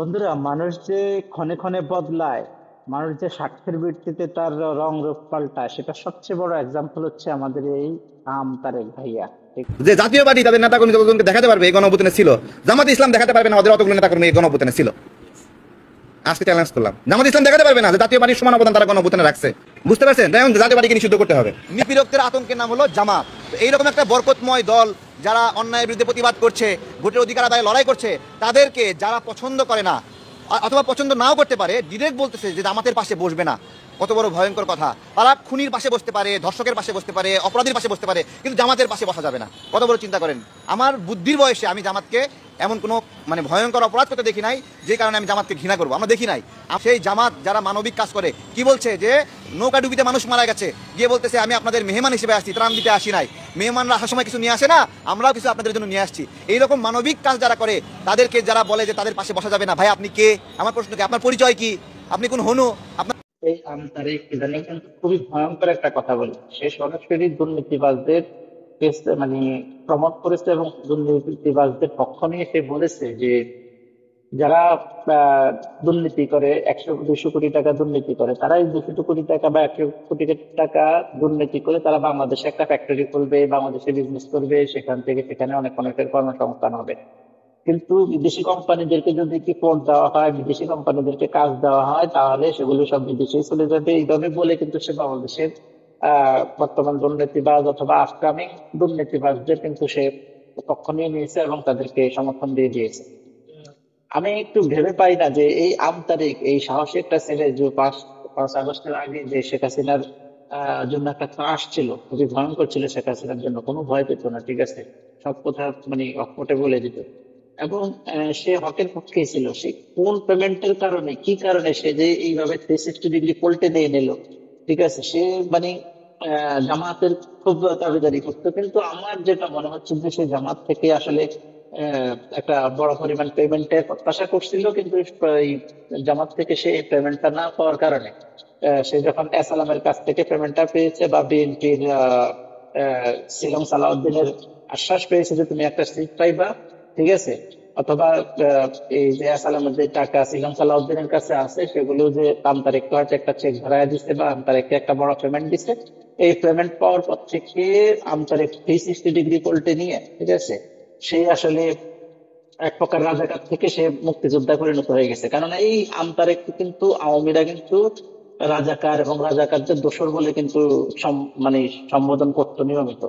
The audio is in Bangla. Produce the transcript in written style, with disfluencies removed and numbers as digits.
বন্ধুরা, মানুষ যে ক্ষণে ক্ষণে বদলায়, মানুষ যে স্বার্থের ভিত্তিতে তার রং রূপ পাল্টায়, সেটা সবচেয়ে বড় এক্সাম্পল হচ্ছে আমাদের এই তারেক ভাইয়া। ঠিক। যে জাতীয় পার্টি তাদের নেতাকর্মী যতজনকে দেখাতে পারবে এই গণঅভ্যুত্থানে ছিল, জামাত ইসলাম দেখাতে পারবে না ওদের অতগুলো নেতাকর্মী এই গণঅভ্যুত্থানে ছিল। আজকে চ্যালেঞ্জ করলাম, জামাত ইসলাম দেখাতে পারবে না যে জাতীয় পার্টির সমান অবদান তারা গণঅভ্যুত্থানে রাখছে। বুঝতে পারছেন? এখন জাতীয় পার্টিকে নিষিদ্ধ করতে হবে। নিপীড়কদের আতঙ্কের নাম হলো জামাত। তো এইরকম একটা বরকতময় দল যারা অন্যায়ের বিরুদ্ধে প্রতিবাদ করছে, ভোটের অধিকার আদায়ে লড়াই করছে, তাদেরকে যারা পছন্দ করে না অথবা পছন্দ নাও করতে পারে, ডিরেক্ট বলতেছে যে জামাতের পাশে বসবে না। কত বড় ভয়ঙ্কর কথা! তারা খুনির পাশে বসতে পারে, ধর্ষকের পাশে বসতে পারে, অপরাধীর পাশে বসতে পারে, কিন্তু জামাতের পাশে বসা যাবে না। কত বড় চিন্তা করেন! আমার বুদ্ধির বয়সে আমি জামাতকে এমন কোনো ভয়ঙ্কর অপরাধ করতে দেখি নাই যে কারণে আমি জামাতকে ঘৃণা করবো। আমরা দেখি নাই। সেই জামাত যারা মানবিক কাজ করে, কি বলছে যে নৌকা ডুবিতে মানুষ মারা গেছে, গিয়ে বলতেছে আমি আপনাদের মেহমান হিসেবে আসছি, ত্রাণ দিতে আসি নাই। মেহমানরা আসার সময় কিছু নিয়ে আসে না, আমরাও কিছু আপনাদের জন্য নিয়ে আসছি। এইরকম মানবিক কাজ যারা করে তাদেরকে যারা বলে যে তাদের পাশে বসা যাবে না, ভাই আপনি কে? আমার প্রশ্ন কি, আপনার পরিচয় কি? আপনি কোন হনু? আপনার এই তারেক ইদানিং কিন্তু খুবই ভয়ঙ্কর একটা কথা বলে। সে সরাসরি দুর্নীতিবাজদের প্রমোট করেছে এবং দুর্নীতিবাজদের পক্ষ নিয়ে সে বলেছে যে যারা দুর্নীতি করে, 100-200 কোটি টাকা দুর্নীতি করে, তারাই 200 কোটি টাকা বা 100 কোটি টাকা দুর্নীতি করে তারা বাংলাদেশে একটা ফ্যাক্টরি খুলবে, বাংলাদেশে বিজনেস করবে, সেখান থেকে সেখানে অনেক অনেকের কর্মসংস্থান হবে। কিন্তু বিদেশি কোম্পানিদেরকে যদি কি কোড দেওয়া হয়, বিদেশি কোম্পানিদেরকে কাজ দেওয়া হয়, তাহলে সেগুলো সব বিদেশেই চলে যাবে। এইভাবে বলে কিন্তু সে বাংলাদেশের বর্তমান দুর্নীতিবাজ অথবা আপকামিং দুর্নীতিবাজদের কিন্তু সে পক্ষ নিয়ে নিয়েছে এবং তাদেরকে সমর্থন দিয়ে দিয়েছে। আমি একটু ভেবে পাই না যে এই তারিখ, এই সাহসী একটা ছেলে, যে 5 আগস্টের আগে যে শেখ হাসিনার জন্য একটা ত্রাস ছিল, খুবই ভয়ঙ্কর ছিল শেখ হাসিনার জন্য, কোনো ভয় পেত না, ঠিক আছে, সব কথা অকপটে বলে দিত। এবং সে হকের পক্ষেই ছিল। সে কোন পেমেন্টের কারণে, কি কারণে সে যে এইভাবে 360 ডিগ্রি পল্টে দিয়ে নিল, ঠিক আছে, সে মানে জামাতের খুব দাবিদারি করতো। কিন্তু আমার যেটা মনে হচ্ছে যে সে জামাত থেকে আসলে একটা বড় পরিমাণ পেমেন্টের প্রত্যাশা করছিল, কিন্তু এই জামাত থেকে সে এই পেমেন্টটা না পাওয়ার কারণে সে যখন এসালামের কাছ থেকে পেমেন্টটা পেয়েছে, বা বিএনপির শিলং সালাউদ্দিনের আশ্বাস পেয়েছে যে তুমি একটা সিট পাইবা, ঠিক আছে, অথবা এই যে এসালামের যে টাকা শিলং সালাউদ্দিনের কাছে আছে, সেগুলো যে আমতারেককে হয়তো একটা চেক ধরায় দিচ্ছে বা আমতারেককে একটা বড় পেমেন্ট দিচ্ছে, এই পেমেন্ট পাওয়ার পর থেকে আমতারেক 360 ডিগ্রি পল্টে নিয়ে, ঠিক আছে, সে আসলে এক প্রকার রাজাকার থেকে সে মুক্তিযোদ্ধা পরিণত হয়ে গেছে। কারণ এই আমতারেক কিন্তু, আওয়ামীরা কিন্তু রাজাকার এবং রাজাকারদের দোসর বলে কিন্তু সম্বোধন করতো নিয়মিত।